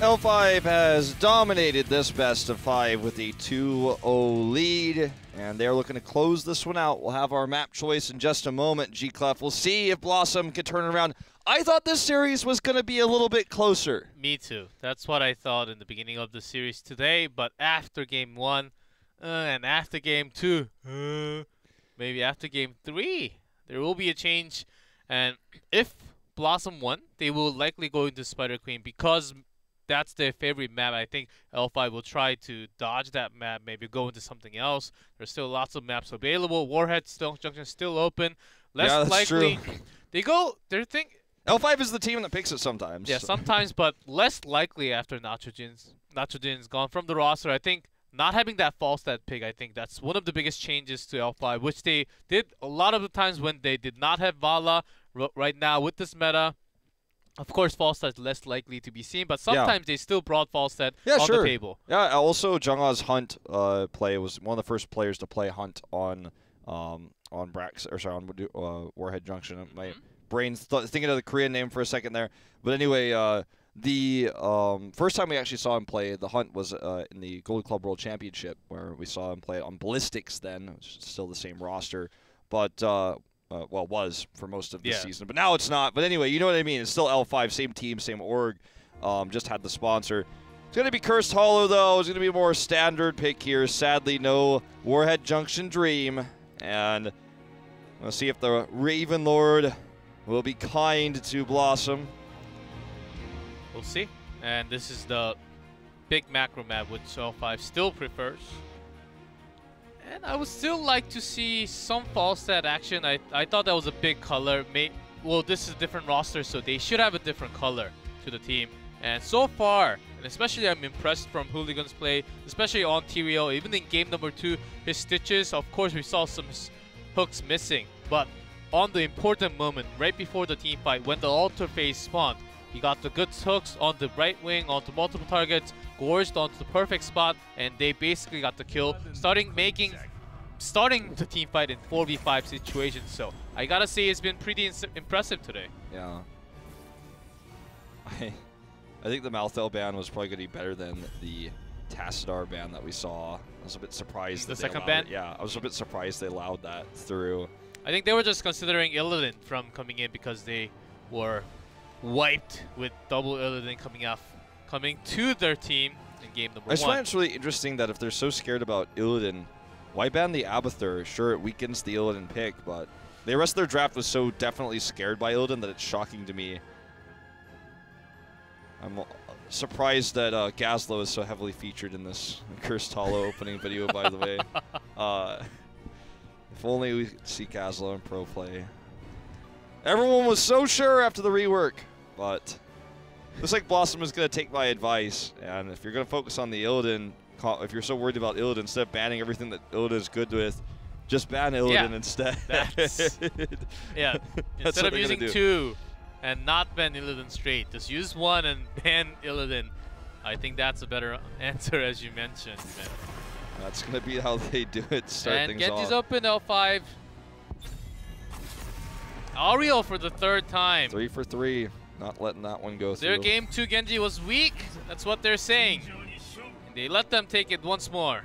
L5 has dominated this best of 5 with a 2-0 lead, and they're looking to close this one out. We'll have our map choice in just a moment, G-Clef. We'll see if BlossoM can turn it around. I thought this series was going to be a little bit closer. Me too. That's what I thought in the beginning of the series today, but after Game 1 and after Game 2, maybe after Game 3, there will be a change. And if BlossoM won, they will likely go into Spider Queen because that's their favorite map. I think L5 will try to dodge that map, maybe go into something else. There's still lots of maps available. Warhead Junction still open. Less likely. True. They're thinking. L5 is the team that picks it sometimes. Yeah, sometimes, but less likely after Nitrogen's gone from the roster. I think not having that false stat pick, I think that's one of the biggest changes to L5, which they did a lot of the times when they did not have Vala. Right now with this meta, of course, false stat is less likely to be seen, but sometimes they still brought false stat on the table. Yeah, also Jungha's Hunt play was one of the first players to play Hunt on Warhead Junction. My brain's thinking of the Korean name for a second there, but anyway, the first time we actually saw him play the Hunt was in the Gold Club World Championship, where we saw him play on Ballistics. Then it's still the same roster, but. Well, was for most of the season, but now it's not. But anyway, you know what I mean. It's still L5, same team, same org. Just had the sponsor. It's going to be Cursed Hollow, though. It's going to be a more standard pick here. Sadly, no Warhead Junction Dream. And we'll see if the Raven Lord will be kind to BlossoM. We'll see. And this is the big macro map, which L5 still prefers. And I would still like to see some false stat action. I thought that was a big color. Well, this is a different roster, so they should have a different color to the team. And so far, and especially I'm impressed from Hooligan's play, especially on TRL, even in game number 2, his stitches, of course we saw some hooks missing. But on the important moment, right before the team fight, when the altar phase spawned, he got the good hooks on the right wing, onto multiple targets, gorged onto the perfect spot, and they basically got the kill, starting the team fight in 4v5 situations. So I gotta say it's been pretty impressive today. Yeah. I think the Malthel ban was probably going to be better than the Tassadar ban that we saw. I was a bit surprised. The second ban? Yeah, I was a bit surprised they allowed that through. I think they were just considering Illidan from coming in because they were wiped with double Illidan coming to their team in game number 1. I just find it's really interesting that if they're so scared about Illidan, why ban the Abathur? Sure, it weakens the Illidan pick, but the rest of their draft was so definitely scared by Illidan that it's shocking to me. I'm surprised that Gazlo is so heavily featured in this Cursed Hollow opening video, by the way. If only we could see Gazlo in pro play. Everyone was so sure after the rework, but looks like BlossoM is going to take my advice. And if you're going to focus on the Illidan, if you're so worried about Illidan, instead of banning everything that Illidan is good with, just ban Illidan instead. Instead of using 2 and not ban Illidan straight, just use 1 and ban Illidan. I think that's a better answer, as you mentioned. Man. That's going to be how they do it. Start things Genji's off. open, L5. Ariel for the 3rd time. 3 for 3. Not letting that one go through. Their game 2 Genji was weak. That's what they're saying. And they let them take it once more.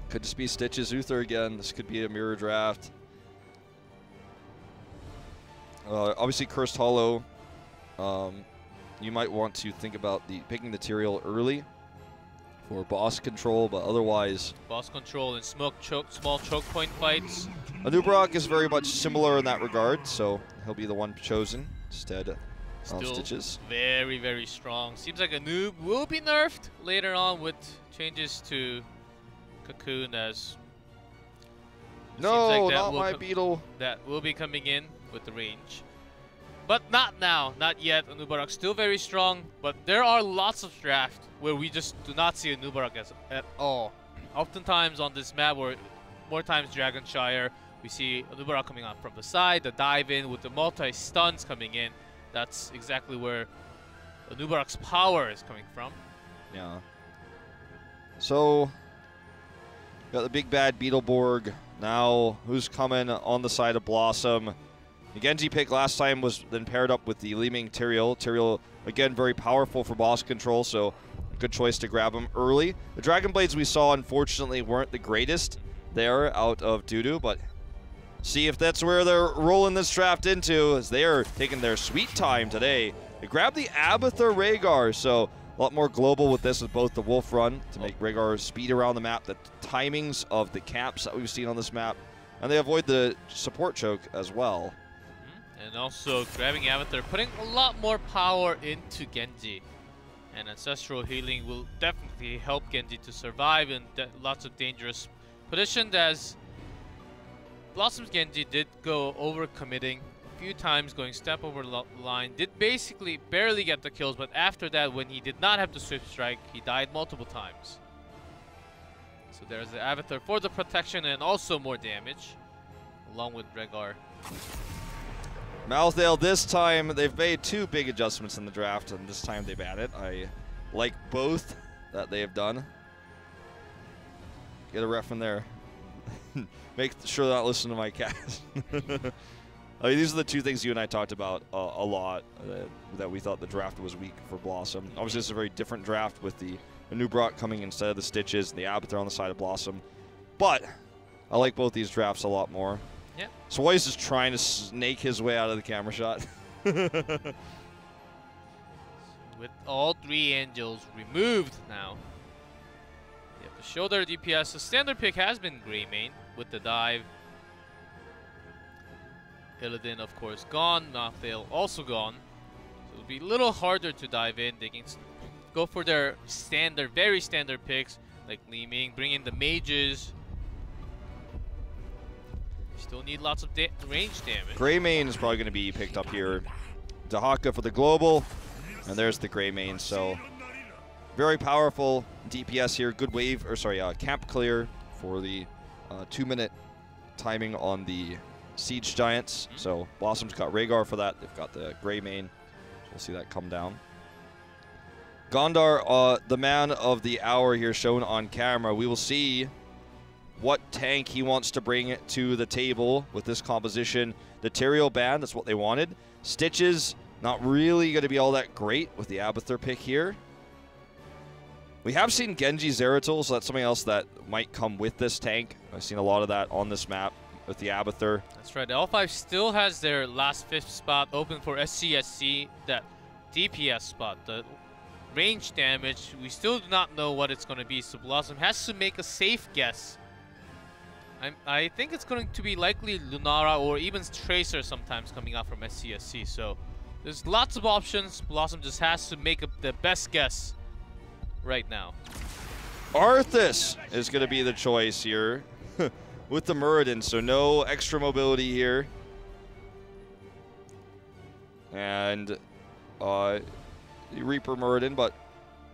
Could just be Stitches Uther again. This could be a mirror draft. Obviously, Cursed Hollow. You might want to think about picking the Tyrael early for boss control, but otherwise... Boss control and small choke point fights. Anubarak is very much similar in that regard, so he'll be the one chosen instead of Stitches. Very, very strong. Seems like Anub will be nerfed later on with changes to Cocoon as... No, not my Beetle. That will be coming in with the range. But not now, not yet. Anubarak still very strong, but there are lots of drafts where we just do not see Anubarak at all. Oftentimes on this map, where more times Dragonshire, we see Anubarak coming out from the side, the dive in with the multi-stuns coming in. That's exactly where Anubarak's power is coming from. Yeah. So, got the big bad Beetleborg. Now, who's coming on the side of BlossoM? The Genji pick last time was then paired up with the Li Ming Tyrael. Tyrael, again, very powerful for boss control, so good choice to grab him early. The Dragon Blades we saw, unfortunately, weren't the greatest there out of Dudu, but see if that's where they're rolling this draft into, as they are taking their sweet time today. They grab the Abathur Rhaegar, so a lot more global with this with both the Wolf Run to make Rhaegar speed around the map, the timings of the camps that we've seen on this map, and they avoid the support choke as well. And also grabbing Abathur, putting a lot more power into Genji. And Ancestral Healing will definitely help Genji to survive in lots of dangerous positions, as BlossoM's Genji did go over committing a few times, going step over line, did basically barely get the kills, but after that, when he did not have the Swift Strike, he died multiple times. So there's the Abathur for the protection and also more damage, along with Rhaegar. Mouthdale, this time, they've made 2 big adjustments in the draft, and this time they've added. I like both that they have done. Get a ref in there. Make sure they're not listening to my cast. I mean, these are the 2 things you and I talked about a lot, that we thought the draft was weak for BlossoM. Obviously, it's a very different draft with the Anub'arak coming instead of the Stitches, and the Abathur on the side of BlossoM. But I like both these drafts a lot more. Yeah. Swoy's just trying to snake his way out of the camera shot. With all 3 angels removed now, they have to show their DPS. The standard pick has been Greymane with the dive. Illidan, of course, gone. Mouthdale also gone. So it'll be a little harder to dive in. They can go for their standard, very standard picks like Li Ming, bring in the mages. Still need lots of range damage. Greymane is probably going to be picked up here. Dahaka for the global, and there's the Greymane. So very powerful DPS here. Good wave, or sorry, camp clear for the 2-minute timing on the Siege Giants. So BlossoM's got Rhaegar for that. They've got the Greymane. So we'll see that come down. Gondar, the man of the hour here shown on camera. We will see what tank he wants to bring to the table with this composition. The Tyrael ban, that's what they wanted. Stitches, not really going to be all that great with the Abathur pick here. We have seen Genji Zeratul, so that's something else that might come with this tank. I've seen a lot of that on this map with the Abathur. That's right. L5 still has their last 5th spot open for SCSC, that DPS spot. The range damage, we still do not know what it's going to be, so BlossoM has to make a safe guess. I think it's going to be likely Lunara or even Tracer sometimes coming out from SCSC. So there's lots of options. BlossoM just has to make the best guess right now. Arthas is going to be the choice here with the Muradin. So no extra mobility here. And the Reaper Muradin. But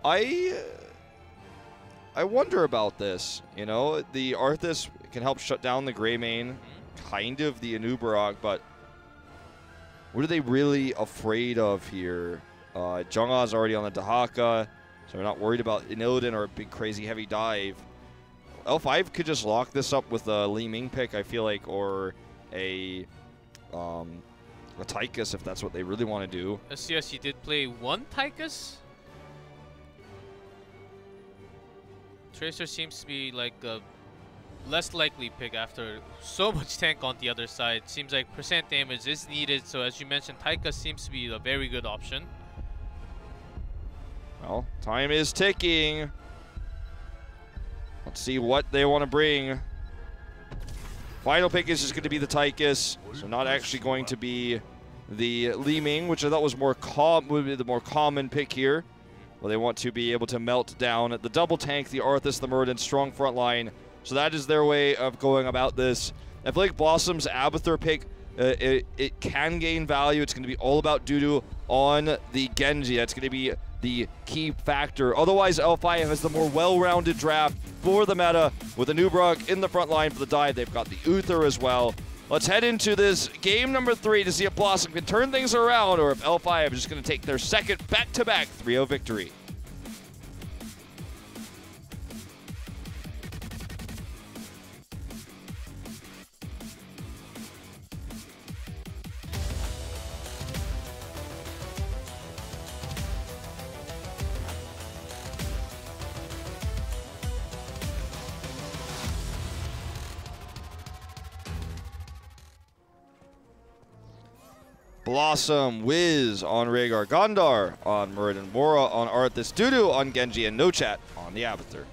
I wonder about this. You know, the Arthas can help shut down the Greymane, kind of the Anub'arak, but what are they really afraid of here? Jungah's already on the Dahaka, so we're not worried about an Illidan or a big crazy heavy dive. L5 could just lock this up with a Li Ming pick, I feel like, or a Tychus if that's what they really want to do. SCSC did play 1 Tychus. Tracer seems to be like a less likely pick after so much tank on the other side. Seems like percent damage is needed, so as you mentioned, Taika seems to be a very good option. Well, time is ticking. Let's see what they want to bring. Final pick is just going to be the Tychus, so not actually going to be the Li Ming, which I thought was would be the more common pick here. Well, they want to be able to melt down the double tank, the Arthas, the Muradin, strong front line. So that is their way of going about this. I feel like BlossoM's Abathur pick, it can gain value. It's going to be all about Dudu on the Genji. That's going to be the key factor. Otherwise, L5 has the more well-rounded draft for the meta with Anub'arak in the front line for the dive. They've got the Uther as well. Let's head into this game number 3 to see if BlossoM can turn things around or if L5 is just going to take their second back-to-back 3-0 victory. BlossoM, Wiz on Rhaegar, Gondar on Muradin, Mora on Arthas, Dudu on Genji, and No Chat on the Avatar.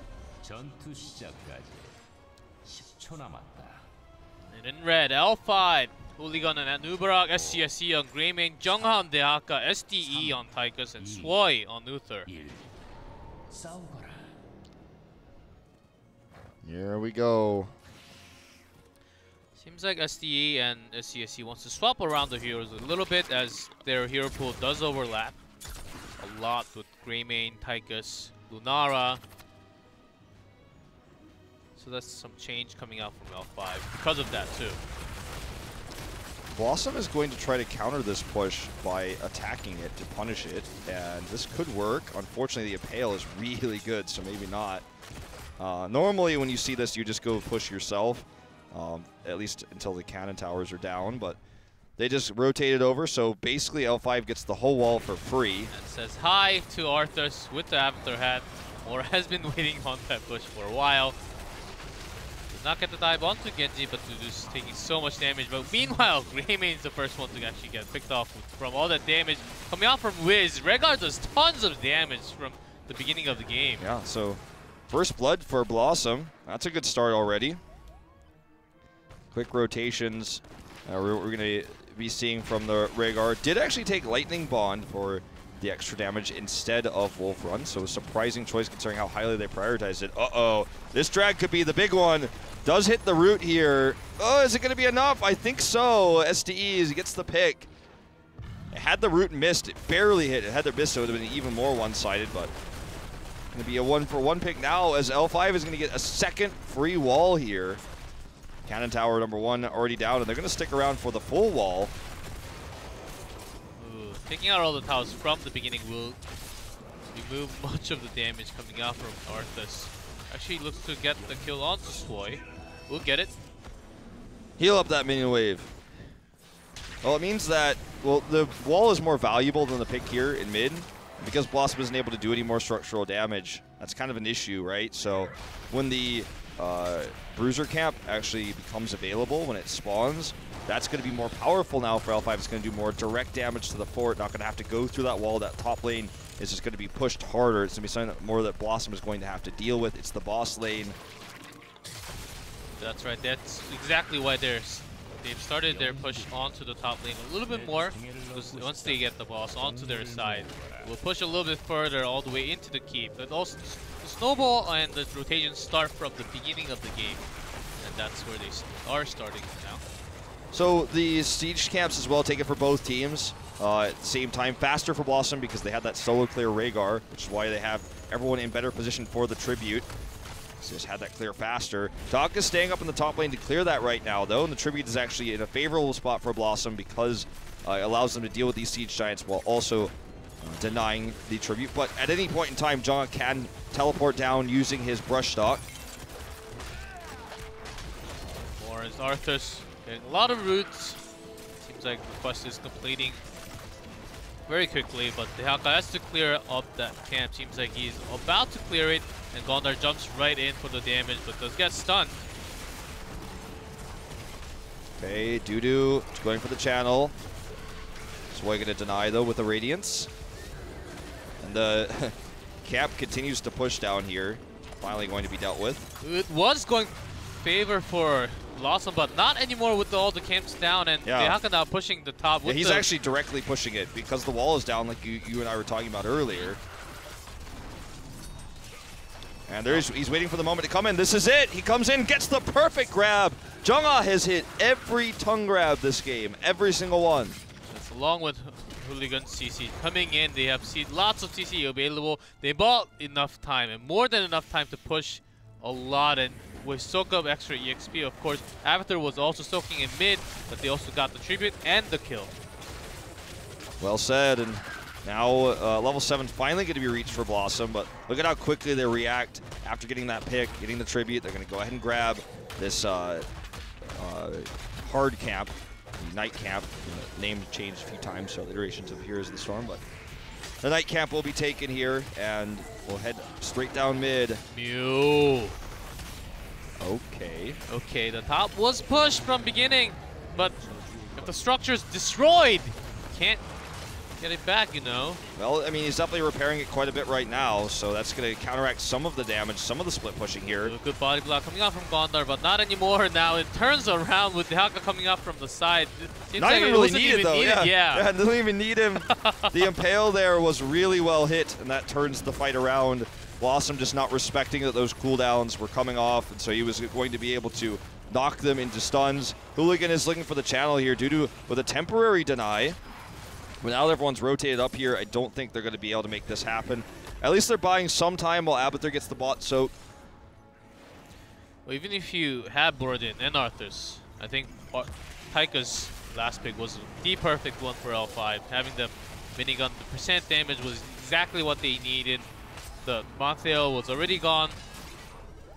And in red, L5, Hooligan and Anubarak, SCSE on Greymane, Junghan Dehaka, SDE on Tychus, and Swoi on Uther. Here we go. Seems like SDE and SCSE wants to swap around the heroes a little bit as their hero pool does overlap a lot with Greymane, Tychus, Lunara. So that's some change coming out from L5 because of that too. BlossoM is going to try to counter this push by attacking it to punish it, and this could work. Unfortunately, the Impale is really good, so maybe not. Normally, when you see this, you just go push yourself, at least until the cannon towers are down, but they just rotate it over, so basically L5 gets the whole wall for free. And says hi to Arthas with the Avatar hat. Mora has been waiting on that push for a while. Not get the dive onto Genji, but Dudu's taking so much damage. But meanwhile, Greymane is the first one to actually get picked off from all that damage coming out from Wiz. Rhaegar does tons of damage from the beginning of the game. Yeah, so first blood for BlossoM. That's a good start already. Quick rotations. We're going to be seeing from the Rhaegar. Did actually take Lightning Bond for the extra damage instead of Wolf Run, so a surprising choice considering how highly they prioritized it. Uh-oh, this drag could be the big one. Does hit the root here. Oh, is it going to be enough? I think so. SDE gets the pick. Had the root missed, it barely hit. It had the miss, so it would have been even more one-sided, but going to be a one-for-one pick now as L5 is going to get a second free wall here. Cannon tower number 1 already down, and they're going to stick around for the full wall. Taking out all the towers from the beginning will remove much of the damage coming out from Arthas. Actually looks to get the kill onto Swoi. We'll get it. Heal up that minion wave. Well, it means that, well, the wall is more valuable than the pick here in mid. Because BlossoM isn't able to do any more structural damage, that's kind of an issue, right? So when the Bruiser Camp actually becomes available, when it spawns, that's going to be more powerful now for L5. It's going to do more direct damage to the fort, not going to have to go through that wall. That top lane is just going to be pushed harder. It's going to be something more that BlossoM is going to have to deal with. It's the boss lane. That's right. That's exactly why they've started their push onto the top lane a little bit more. Because once they get the boss onto their side, we'll push a little bit further all the way into the keep. But also, the snowball and the rotation start from the beginning of the game. And that's where they are starting now. So the siege camps as well take it for both teams. At the same time, faster for BlossoM because they had that solo clear Rhaegar, which is why they have everyone in better position for the tribute. So just had that clear faster. Doc is staying up in the top lane to clear that right now, though, and the tribute is actually in a favorable spot for BlossoM because it allows them to deal with these siege giants while also denying the tribute. But at any point in time, Jong can teleport down using his brush stock. More is Arthas. Getting a lot of roots. Seems like the quest is completing very quickly, but Dehaka has to clear up that camp. Seems like he's about to clear it, and Gondar jumps right in for the damage, but does get stunned. Okay, Dudu going for the channel. Swoi going to deny, though, with the Radiance. And the camp continues to push down here. Finally going to be dealt with. It was going favor for BlossoM, but not anymore with all the camps down, and Dehaka now pushing the top. Yeah, he's actually directly pushing it because the wall is down, like you and I were talking about earlier. And he's waiting for the moment to come in. This is it. He comes in, gets the perfect grab. Jungha has hit every tongue grab this game, every single one. That's along with Hooligan CC coming in. They have seen lots of CC available. They bought enough time, and more than enough time to push a lot and with soak up extra EXP. Of course, Avatar was also soaking in mid, but they also got the tribute and the kill. Well said, and now level 7 finally going to be reached for BlossoM, but look at how quickly they react after getting that pick, getting the tribute. They're going to go ahead and grab this hard camp, the night camp. Name changed a few times, so iterations of Heroes of the Storm, but the night camp will be taken here, and we'll head straight down mid. Mew. Okay, the top was pushed from beginning, but if the structure's destroyed, can't get it back, you know. Well, I mean, he's definitely repairing it quite a bit right now, so that's going to counteract some of the damage, some of the split pushing here. A good body block coming out from Gondar, but not anymore now. It turns around with the Haka coming up from the side. Seems not like even it really wasn't needed, though. Yeah, didn't even need him. The Impale there was really well hit, and that turns the fight around. BlossoM just not respecting that those cooldowns were coming off, and so he was going to be able to knock them into stuns. Hooligan is looking for the channel here due to with a temporary deny. But now that everyone's rotated up here, I don't think they're going to be able to make this happen. At least they're buying some time while Abathur gets the bot soak. Well, even if you have Borodin and Arthurs, I think Taika's last pick was the perfect one for L5. Having the minigun, the percent damage was exactly what they needed. The Monthale was already gone.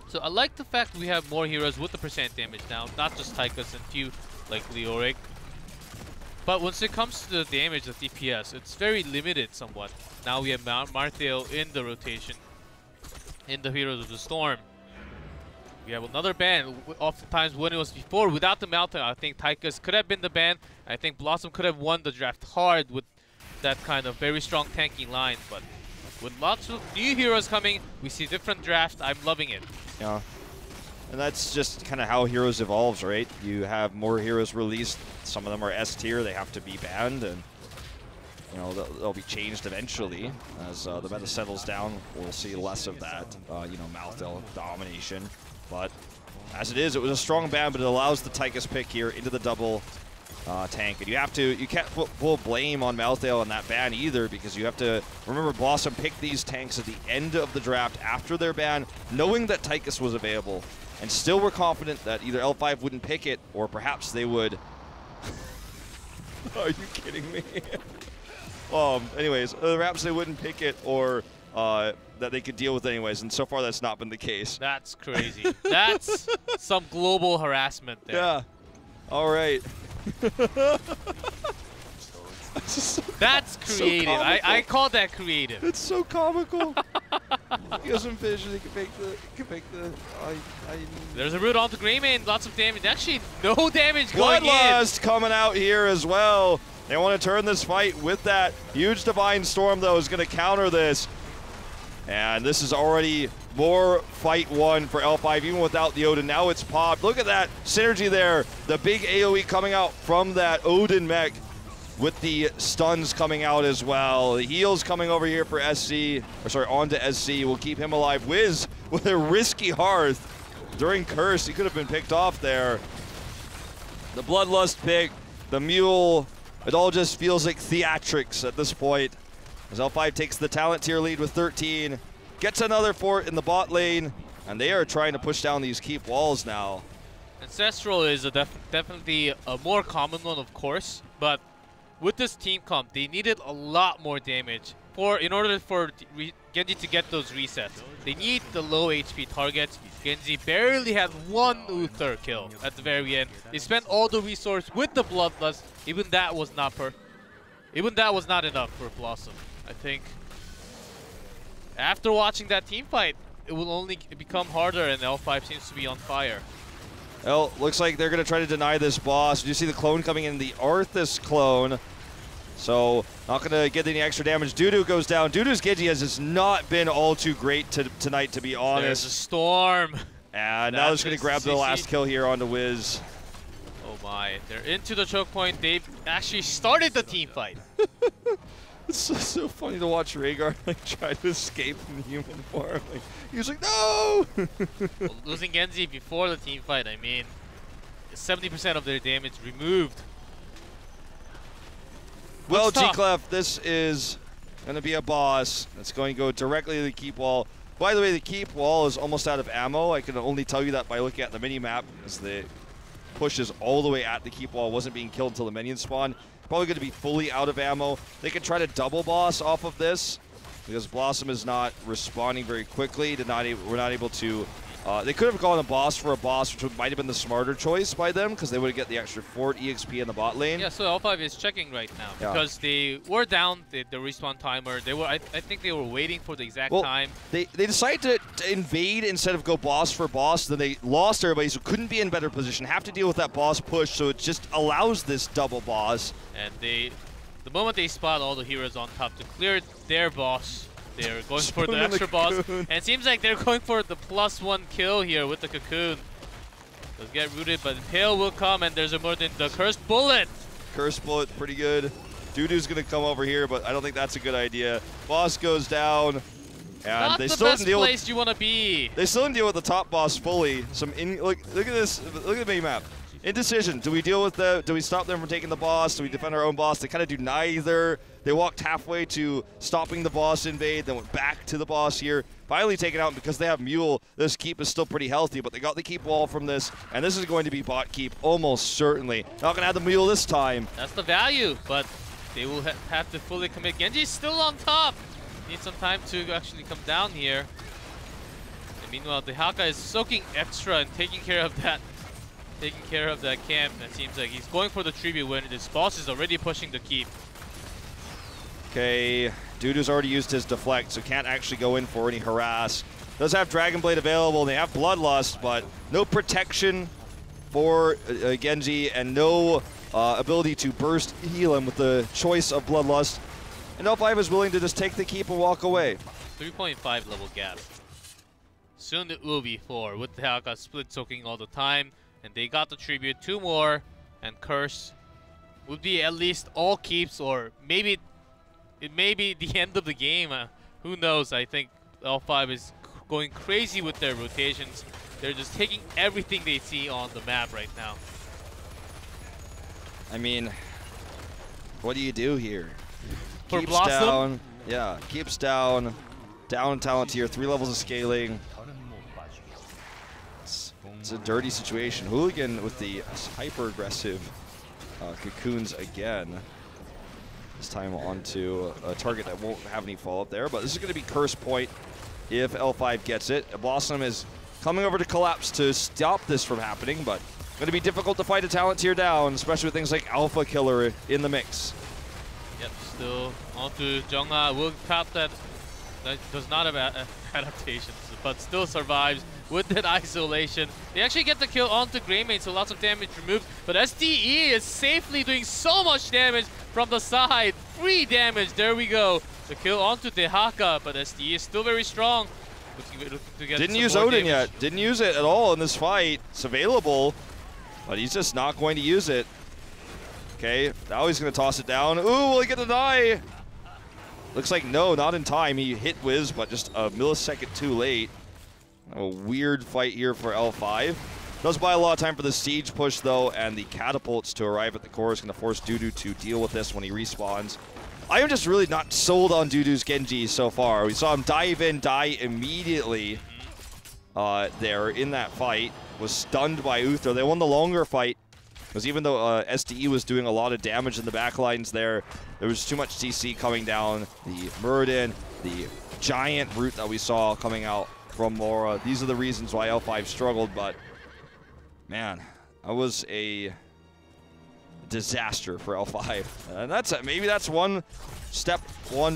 So I like the fact we have more heroes with the percent damage now, not just Taika's and few like Leoric. But once it comes to the damage, the DPS, it's very limited somewhat. Now we have Marthale in the rotation, in the Heroes of the Storm. We have another ban. Oftentimes when it was before, without the Malthale, I think Taika's could have been the ban. I think BlossoM could have won the draft hard with that kind of very strong tanking line. But with lots of new heroes coming, we see different drafts. I'm loving it. Yeah. And that's just kind of how Heroes evolves, right? You have more heroes released. Some of them are S tier. They have to be banned, and you know they'll be changed eventually as the meta settles down. We'll see less of that, you know, Malthale domination. But as it is, it was a strong ban, but it allows the Tychus pick here into the double tank. And you can't put full blame on Malthale on that ban either, because you have to remember BlossoM picked these tanks at the end of the draft after their ban, knowing that Tychus was available. And still were confident that either L5 wouldn't pick it, or perhaps they would. Are you kidding me? Anyways, perhaps they wouldn't pick it, or that they could deal with it anyways. And so far, that's not been the case. That's crazy. That's some global harassment there. Yeah. All right. That's creative. So I call that creative. It's so comical. He has some vision. He can make the. There's a root on the Greymane. Lots of damage. Actually, no damage going in. Bloodlust coming out here as well. They want to turn this fight with that huge Divine Storm, though, is going to counter this. And this is already more fight one for L5, even without the Odin. Now it's popped. Look at that synergy there. The big AoE coming out from that Odin mech, with the stuns coming out as well. The heals coming over here for SC, or sorry, onto SC will keep him alive. Wiz with a risky hearth during Curse. He could have been picked off there. The Bloodlust pick, the Mule, it all just feels like theatrics at this point. As L5 takes the talent tier lead with 13, gets another fort in the bot lane, and they are trying to push down these keep walls now. Ancestral is definitely a more common one, of course, but with this team comp, they needed a lot more damage in order for Genji to get those resets. They need the low HP targets. Genji barely had one Uther kill at the very end. They spent all the resource with the Bloodlust. Even that was not enough for BlossoM. I think after watching that team fight, it will only become harder, and L5 seems to be on fire. Well, looks like they're going to try to deny this boss. You see the clone coming in, the Arthas clone. So, not going to get any extra damage. Dudu goes down. Dudu's Genji has not been all too great tonight, to be honest. There's a storm. And now they're just going to grab the last kill here onto Wiz. Oh my, they're into the choke point. They've actually started the team fight. It's so funny to watch Rhaegar like try to escape from human form. Like, he was like, no! Well, losing Genji before the team fight, I mean, 70% of their damage removed. Well, G-Clef, this is going to be a boss that's going to go directly to the keep wall. By the way, the keep wall is almost out of ammo. I can only tell you that by looking at the mini-map, as the push is all the way at the keep wall, wasn't being killed until the minions spawn. Probably going to be fully out of ammo. They can try to double boss off of this, because BlossoM is not responding very quickly. We're not able to. They could have gone a boss for a boss, which might have been the smarter choice by them, because they would get the extra fort EXP in the bot lane. Yeah, so L5 is checking right now because they were down the respawn timer. They were, I think, they were waiting for the exact time. They decided to invade instead of go boss for boss. Then they lost everybody, so couldn't be in better position. Have to deal with that boss push, so it just allows this double boss. And the the moment they spot all the heroes on top to clear their boss, they're going for the extra boss. And it seems like they're going for the +1 kill here with the Cocoon. Let's get rooted, but Hail will come, and there's more than the Cursed Bullet. Cursed Bullet, pretty good. Dudu's going to come over here, but I don't think that's a good idea. Boss goes down. And Not they the still best didn't deal place with, you want to be. They still didn't deal with the top boss fully. Look at this. Look at the mini map. Indecision. Do we deal with the? Do we stop them from taking the boss? Do we defend our own boss? They kind of do neither. They walked halfway to stopping the boss invade, then went back to the boss here. Finally taken out because they have Mule. This keep is still pretty healthy, but they got the keep wall from this, and this is going to be bot keep almost certainly. Not going to have the Mule this time. That's the value, but they will have to fully commit. Genji's still on top. Need some time to actually come down here. And meanwhile, the Haka is soaking extra and taking care of that camp. That seems like he's going for the tribute when this boss is already pushing the keep. Okay, Dudu's already used his deflect, so can't actually go in for any harass. Does have Dragon Blade available, and they have Bloodlust, but no protection for Genji, and no ability to burst heal him with the choice of Bloodlust. And L5 is willing to just take the keep and walk away. 3.5 level gap. Soon it will be 4 with the Haka split soaking all the time. And they got the tribute, 2 more, and Curse would be at least all keeps, or maybe it may be the end of the game. Who knows? I think L5 is going crazy with their rotations. They're just taking everything they see on the map right now. I mean, what do you do here? For Keeps BlossoM? down. Yeah, keeps down. Down talent tier, 3 levels of scaling. It's a dirty situation. Hooligan with the hyper-aggressive cocoons again. This time onto a target that won't have any follow-up there. But this is going to be curse point if L5 gets it. BlossoM is coming over to collapse to stop this from happening, but going to be difficult to fight a talent tier down, especially with things like Alpha Killer in the mix. Yep, still onto Jungha. Will pop that. That does not have adaptations, but still survives with that isolation. They actually get the kill onto Greymane, so lots of damage removed. But SDE is safely doing so much damage from the side. 3 damage, there we go. The kill onto Dehaka, but SDE is still very strong. Looking to get Didn't use Odin yet. Didn't use it at all in this fight. It's available, but he's just not going to use it. Okay, now he's going to toss it down. Ooh, will he get the die? Looks like no, not in time. He hit Wiz, but just a millisecond too late. A weird fight here for L5. Does buy a lot of time for the siege push, though, and the catapults to arrive at the core is going to force Dudu to deal with this when he respawns. I am just really not sold on Dudu's Genji so far. We saw him dive in, die immediately there in that fight. Was stunned by Uther. They won the longer fight. Because even though SDE was doing a lot of damage in the backlines there was too much CC coming down. The Muradin, the giant root that we saw coming out from Laura. These are the reasons why L5 struggled, but man, that was a disaster for L5. And maybe that's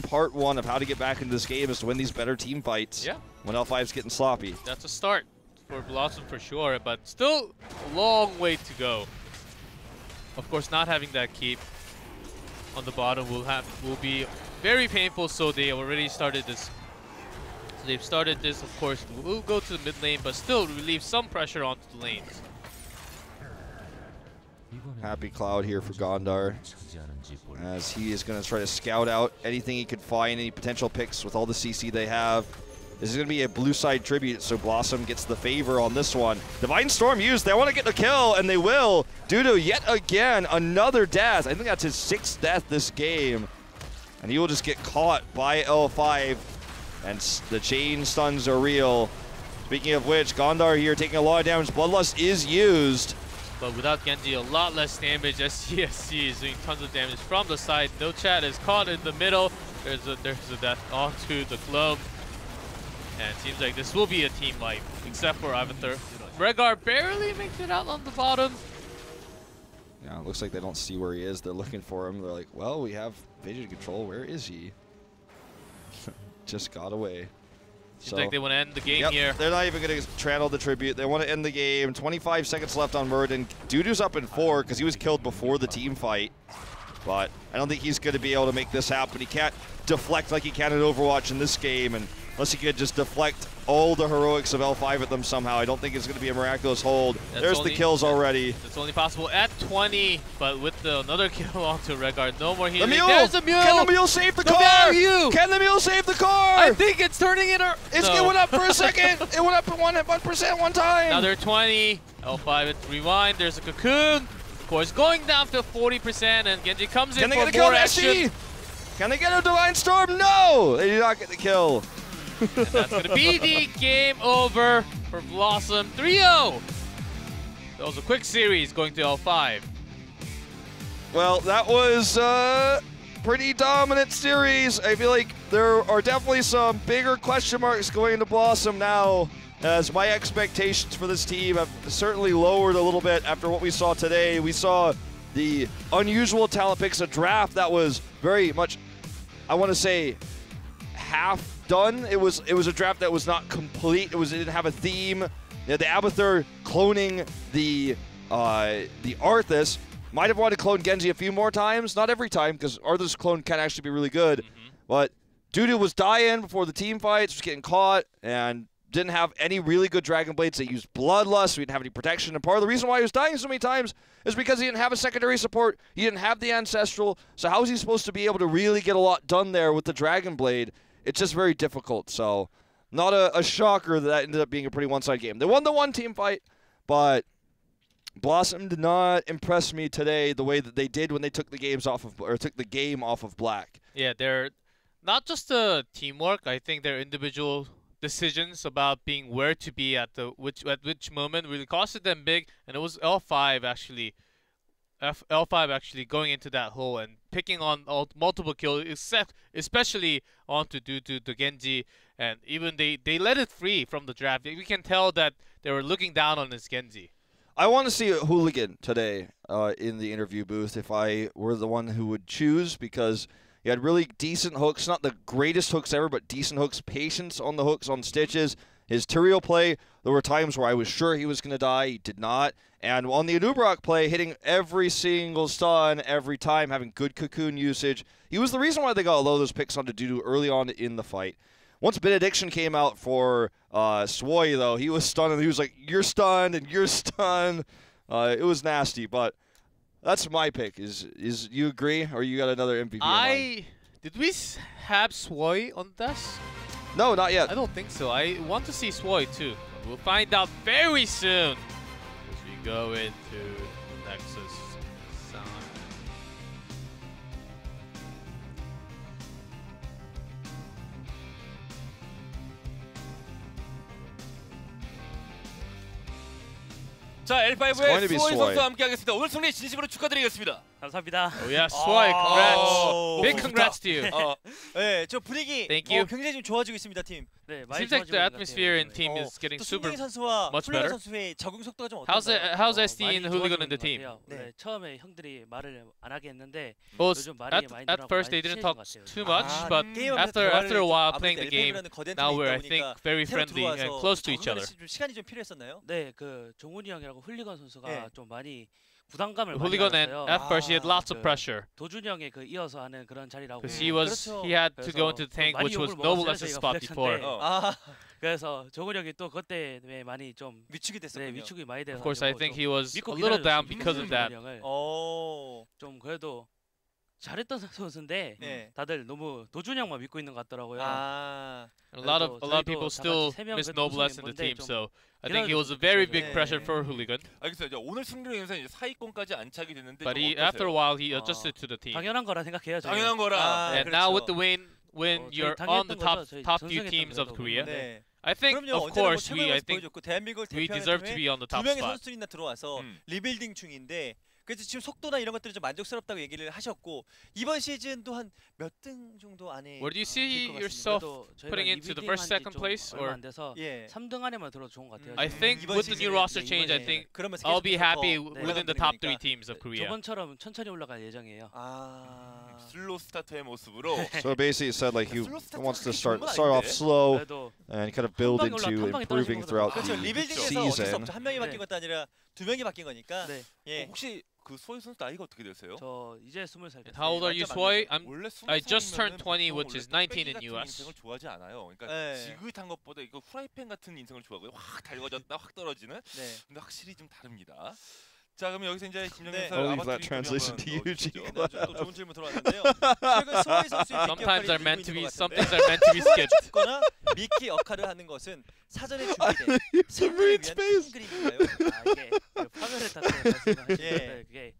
part one of how to get back into this game, is to win these better team fights. Yeah. When L5's getting sloppy. That's a start for BlossoM for sure, but still a long way to go. Of course, not having that keep on the bottom will be very painful, so they already started this. So they've started this, of course. We'll go to the mid lane, but still relieve some pressure onto the lanes. Happy Cloud here for Gondar, as he is going to try to scout out anything he could find, any potential picks with all the CC they have. This is going to be a blue side tribute, so BlossoM gets the favor on this one. Divine Storm used. They want to get the kill, and they will. Dudu yet again, another death. I think that's his 6th death this game. And he will just get caught by L5, and the chain stuns are real. Speaking of which, Gondar here taking a lot of damage. Bloodlust is used. But without Genji, a lot less damage. SCSC is doing tons of damage from the side. No Chat is caught in the middle. There's a death onto the globe. And it seems like this will be a team wipe, except for Avatar. Rehgar barely makes it out on the bottom. Yeah, it looks like they don't see where he is. They're looking for him. They're like, well, we have vision control. Where is he? Just got away. Seems like they want to end the game here. They're not even going to channel the tribute. They want to end the game. 25 seconds left on Muradin. Dudu's up in 4 because he was killed before the team fight. but I don't think he's going to be able to make this happen. He can't deflect like he can in Overwatch in this game, and unless he could just deflect all the heroics of L5 at them somehow, I don't think it's going to be a miraculous hold. There's the kills already. It's only possible at 20, but with another kill onto Regard, no more healing. The mule! There's the mule! Can the mule save the car? Value! Can the mule save the car? I think it's turning it. It went up for a second. It went up 1% one time. Another 20. L5 at rewind. There's a cocoon. Of course, going down to 40%, and Genji comes in for more action. Can they get a Divine Storm? No! They do not get the kill. And that's going to be the game over for BlossoM. 3-0. That was a quick series going to L5. Well, that was a pretty dominant series. I feel like there are definitely some bigger question marks going into BlossoM now, as my expectations for this team have certainly lowered a little bit after what we saw today. We saw the unusual talent picks, a draft that was very much, I want to say, half done. It was a draft that was not complete. It didn't have a theme. You had the Abathur cloning the Arthas. Might have wanted to clone Genji a few more times. Not every time, because Arthas' clone can actually be really good. But Dudu was dying before the team fights, was getting caught, and didn't have any really good Dragon Blades that used Bloodlust, so he didn't have any protection. And part of the reason why he was dying so many times is because he didn't have a secondary support. He didn't have the Ancestral. So how is he supposed to be able to really get a lot done there with the Dragon Blade? It's just very difficult. So not a shocker that ended up being a pretty one-sided game. They won the one team fight, but BlossoM did not impress me today the way that they did when they took the game off of Black. Yeah, they're not just the teamwork. I think their individual decisions about being where to be at which moment really costed them big, and it was L5 actually going into that hole and picking on multiple kills, especially onto Dudu, the Genji, and even they let it free from the draft. We can tell that they were looking down on this Genji. I want to see a hooligan today in the interview booth if I were the one who would choose, because he had really decent hooks, not the greatest hooks ever, but decent hooks, patience on the hooks, on stitches. His Tyrael play, there were times where I was sure he was going to die. He did not. And on the Anub'arak play, hitting every single stun every time, having good cocoon usage. He was the reason why they got a lot of those picks onto Dudu early on in the fight. Once Benediction came out for Swoy, though, he was stunned, and he was like, you're stunned, and you're stunned. It was nasty, but that's my pick. Is you agree, or you got another MVP? Did we have Swoy on this? No, not yet. I don't think so. I want to see Swoy too. We'll find out very soon as we go into Nexus Sound. 자, L5의 수호이 선수와 함께하겠습니다. 오늘 승리 진심으로 축하드리겠습니다. 감사합니다. Oh yeah, Swoy, congrats! Big congrats to you. 네, 저 분위기 Thank you. 굉장히 좀 좋아지고 있습니다, 팀. 네, 많이 Seems like the 좋아지고 atmosphere in 있는 것 team 같아요. is getting 또 super 승리 선수와 much 플레이 better. 선수의 적응 속도가 좀 How's 어떤가요? SD and 많이 Hooligan 좋아지고 in the team? 있는 것 같아요. 네. 처음에 형들이 말을 안 하게 했는데 Well, 요즘 말이 많이 at 늘어나고 first 많이 they didn't 친해진 talk 것 같아요. too much, but 게임하면서 after a while 아무래도 playing the game, LP라는 거대한 now 팀이 we're I 있다 think 보니까 very 새로 friendly and 들어와서 close to each other. 좀 시간이 좀 필요했었나요? 네, 그 종훈이 형이라고 훌리건 선수가 네. 좀 많이 부담감을 많이 Hooligan and 받았어요. at first he had lots of 그 pressure 도준이 형의 그 이어서 하는 그런 자리라고. because 그렇죠. he had to go 그래서 into the tank, 많이 which was 욕을 Noble's 먹었어요, spot 저희가 before. 플렉스인데. 아, 그래서 종훈이 형이 또 그때 많이 좀 위축이 네, 됐었군요. 위축이 많이 돼서 Of course, I think he was a 믿고 little down 기다렸어요, because of that. 종훈이 형을. 좀 좀 그래도 잘했던 선수인데 네. 다들 너무 도준이 형만 믿고 있는 것 같더라고요. 아, And a lot of people still miss Noblesse in the team, so I think it was a very big pressure for Hooligan. 알겠어요. 오늘 승리로 인해서 이제 상위권까지 안착이 됐는데 But 좀 after a 어떠세요? while, he adjusted to the team. 당연한 거라 생각해요. 저희는. 당연한 거라. And now with the win, when 저희 you're on the 당연했던 거죠. 저희 top few 전승했던 teams of 거죠, Korea, 그거는. 네. I think 그럼요. of 언제나 뭐 course 최고의 I 모습 think 보여줬고 대한민국을 we 대표하는 deserve to 팀에 be on the 두 top 명의 spot. 선수들이나 들어와서 리빌딩 중인데 그래서 지금 속도나 이런 것들이 좀 만족스럽다고 얘기를 하셨고 이번 시즌도 한 몇 등 정도 안에 Where do you see 될 것 yourself 그래도 저희가 putting into the 리빌딩 first, 한지 second 좀 place, 얼마 or 안 돼서 예. 3등 안에만 들어도 좋은 것 같아요. I 지금. think 이번 with the new 시즌에 roster 네, change, I 이번에 think 그러면서 I'll be 계속해서 happy 더 within the 올라가는 top 거니까. 3 teams of Korea. 저번처럼 천천히 올라갈 예정이에요. 아, 슬로 스타터의 모습으로 So basically, it said like he wants to start 그런 건 off 아닌데? slow 그래도 and kind of build 한 방에 into 올라- 한 방에 improving 떨어지는 throughout 그렇죠. the 리빌딩에서 어쩔 수 season. 없죠. 한 명이 바뀐 네. 것도 아니라 두 명이 바뀐 거니까. 네. 예. 혹시 그 수호이 선수 나이가 어떻게 되세요? 저 이제 20살 됐어요. How old are you, Swoi? 원래 I just turned 20, 보통 which 원래 is 19 뚝배기 in 같은 US. 인생을 좋아하지 않아요. 그러니까 네. 지긋한 것보다 이거 프라이팬 같은 인생을 좋아하고요. 확 달궈졌다 확 떨어지는. 네. 근데 확실히 좀 다릅니다. 자, 그럼 여기서 이제 김정현 네. 선수 I'll leave that translation to you, G. 또 좋은 질문 들어왔는데요. 최근 수호이 선수의 Sometimes they're meant to be, 는 sometimes they're meant to be skipped. 거나 미키 역할을 하는 것은 사전에 준비된 Submarine 승리를 위한 space. 큰 그림인가요? 이게 그 파멸의 탓에 말씀하시는데 예. 그게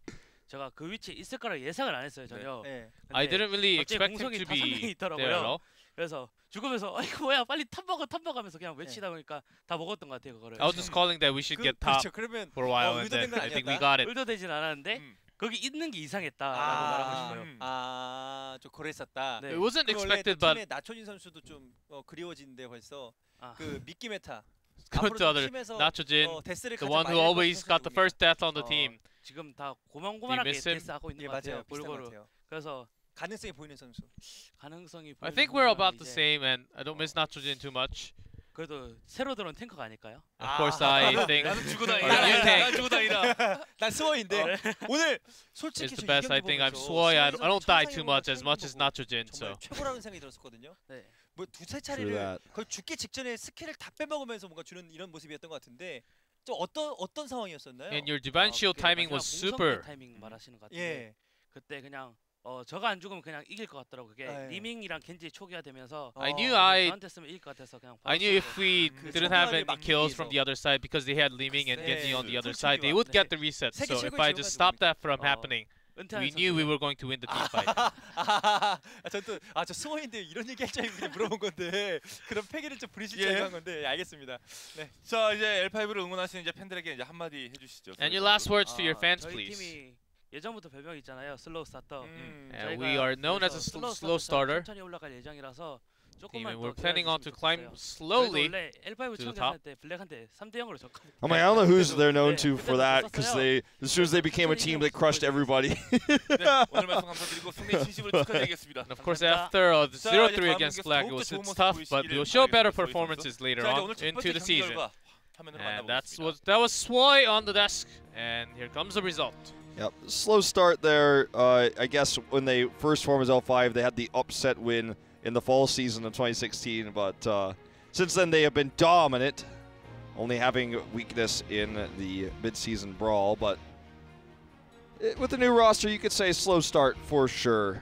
제가 그 위치에 있을 거라 예상을 안 했어요 전혀. 네. I 근데 didn't really 갑자기 expect him 공성이 to 5명이 be 있더라고요. there, no? 그래서 죽으면서 이거 뭐야 빨리 탑 먹으면서 그냥 외치다 보니까 다 먹었던 것 같아요 그거를. I was just calling that we should get top 그렇죠. 그러면 for a while, and 의도된 then 건 I think we 아니었다. got it. 의도되진 않았는데 음. 거기 있는 게 이상했다라고 말하고 싶어요. 좀 그랬었다. 네. It wasn't 그 원래 expected, 또 but 팀의 나초진 선수도 좀 그리워지는데 벌써 아. 그 미끼 메타. good 앞으로 to other 팀에서 Nachojin, 데스를 the 가장 one 많이 who 할 always 선수가 got the 누구냐? first death on the team. 지금 다 고만고만하게 miss him? 데스하고 있는 예, 것 같아요. 맞아요. 비슷한 것 골고루. 같아요. 그래서 가능성이 보이는 선수. 가능성이 I 보이는 think we're 선수가 about the 이제 same, and I don't miss Nachojin too much. 그래도 새로 들어온 탱커가 아닐까요? Of course, I think 나는 죽어 Are you 다니라. tank? 나는 죽어 다니라. 난 스워인데 오늘 솔직히 is the 저 best. 이 I 경기 think I'm 보면서 Swoi. I 스워이 don't die 선수 too much as 천상의 much as 보고 Nachojin. 정말 So 최고라는 생각이 들었었거든요. 네. 뭐 두세 True 차례를 that. 거의 죽기 직전에 스킬을 다 빼먹으면서 뭔가 주는 이런 모습이었던 것 같은데 좀 어떤 상황이었었나요? and your divine shield 그게 timing 마지막 was 공성 때 super. 타이밍 말하시는 것 같은데 예. 그때 그냥 저가 안 죽으면 그냥 이길 것 같더라고. 그게 예. 리밍이랑 겐지 초기화 되면서 I knew 어, 저한테 쓰면 이길 것 같아서 그냥 I knew if we 그 didn't have 초기화를 any 막기 kills 위해서. from the other side because they had Liming and Genji on the 네, other 풀 side, they 초기화. would get the reset. 세계 So if 최고의 I 지원가 just stopped that from 어, happening, 은퇴하는 we knew we 선수예요. were going to win the team fight. 저 스워인데 이런 얘기 할 줄 알고 그냥 물어본 건데 그런 패기를 좀 부리실 줄 예. 알고 한 건데 알겠습니다. 자, 이제 L5를 응원하시는 이제 팬들에게 이제 한마디 해주시죠. And your last words to your 아, fans, 저희 please. 팀이 예전부터 별명 있잖아요. 슬로우 스타터. And we are known as a slow starter 천천히 올라갈 예정이라서 team, 조금만 and 더 we're planning on to 기다려주시면 climb 좋겠어요. slowly. 원래 L5 to the 처음 때 블랙한테 3대0으로 졌거든요. I mean, I don't know who's they're known 네, to for that because they, as soon as they became a team, they crushed everybody. 네, 오늘 말씀 감사드리고 승리 진심으로 축하드리겠습니다. And of course, 감사합니다. after the 자, 0-3 이제 against 다음 Flag, 경기에서 it's 더욱더 좋은 tough, 모습 but 보이시기를 we'll show better 바라겠습니다, 소희 performances later 자, 이제 on 오늘 첫 into 번째 the 경기 season. 결과 화면으로 And 만나보겠습니다. that was Swoi on the desk, and here comes the result. Yep, slow start there. I guess when they first formed as L5, they had the upset win in the fall season of 2016, but since then they have been dominant, only having weakness in the mid-season brawl. But with the new roster, you could say slow start for sure.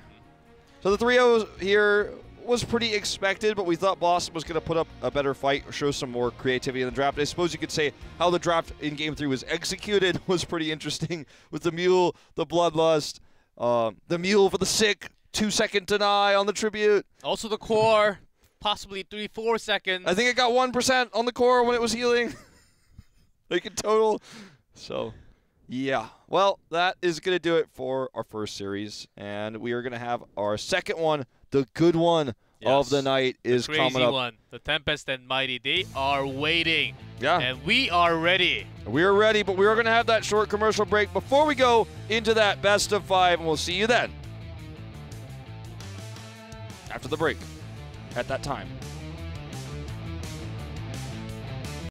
So the 3-0 here was pretty expected, but we thought BlossoM was going to put up a better fight, or show some more creativity in the draft. I suppose you could say how the draft in Game 3 was executed was pretty interesting, with the Mule, the Bloodlust, the Mule for the sick, 2-second deny on the Tribute. Also the core, possibly 3-4 seconds. I think it got 1% on the core when it was healing. Like in total. So, yeah. Well, that is going to do it for our first series. And we are going to have our second one. The good one of the night is crazy coming up. one. The Tempest and Mighty, they are waiting. Yeah. And we are ready. We're ready, but we are going to have that short commercial break before we go into that best of 5. And we'll see you then. After the break. At that time.